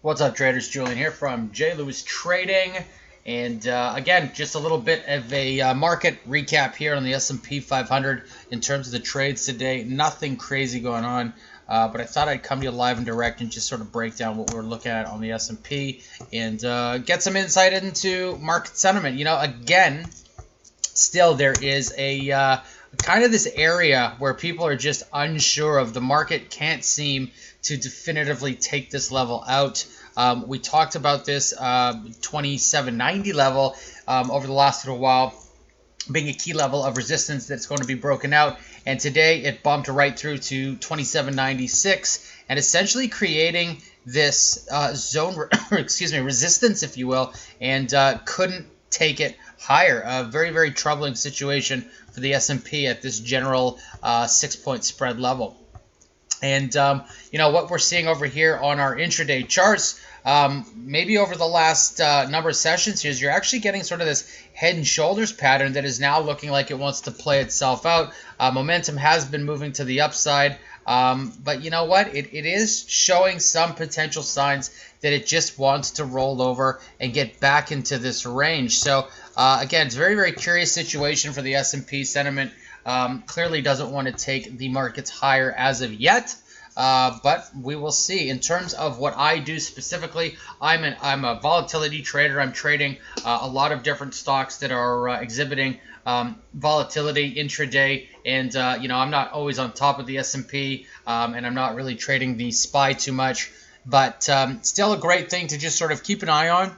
What's up, traders? Julian here from J. Lewis Trading, and again, just a little bit of a market recap here on the S&P 500 in terms of the trades today. Nothing crazy going on, but I thought I'd come to you live and direct and just sort of break down what we're looking at on the S&P and get some insight into market sentiment. Again, still there is a kind of this area where people are just unsure of. The market can't seem to definitively take this level out. We talked about this 2790 level over the last little while being a key level of resistance that's going to be broken out, and today it bumped right through to 2796 and essentially creating this zone resistance, if you will, and couldn't take it higher. A very, very troubling situation for the S&P at this general 6-point spread level. And, what we're seeing over here on our intraday charts, maybe over the last number of sessions here, is you're actually getting sort of this head and shoulders pattern that is now looking like it wants to play itself out. Momentum has been moving to the upside, but you know what? It is showing some potential signs that it just wants to roll over and get back into this range. So, again, it's a very, very curious situation for the S&P sentiment. Clearly doesn't want to take the markets higher as of yet, but we will see. In terms of what I do specifically, I'm a volatility trader. I'm trading a lot of different stocks that are exhibiting volatility intraday, and I'm not always on top of the S&P, and I'm not really trading the SPY too much, but still a great thing to just sort of keep an eye on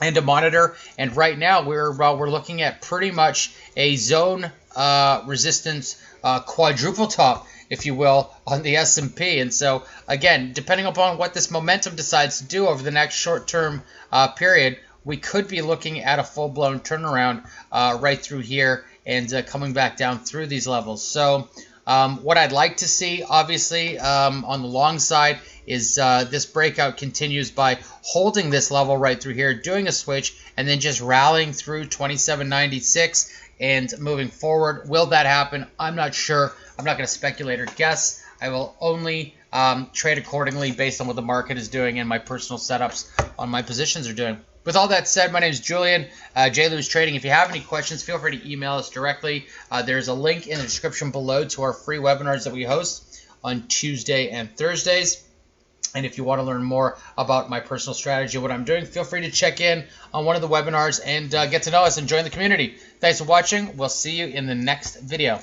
and to monitor. And right now we're looking at pretty much a zone resistance quadruple top, if you will, on the S&P. And so again, depending upon what this momentum decides to do over the next short-term period, we could be looking at a full-blown turnaround right through here and coming back down through these levels. So what I'd like to see, obviously, on the long side is this breakout continues by holding this level right through here, doing a switch, and then just rallying through 2796 and moving forward. Will that happen? I'm not sure. I'm not going to speculate or guess. I will only trade accordingly based on what the market is doing and my personal setups on my positions are doing. With all that said, my name is Julian, J. Lewis Trading. If you have any questions, feel free to email us directly. There's a link in the description below to our free webinars that we host on Tuesday and Thursdays. And if you want to learn more about my personal strategy, what I'm doing, feel free to check in on one of the webinars and get to know us and join the community. Thanks for watching. We'll see you in the next video.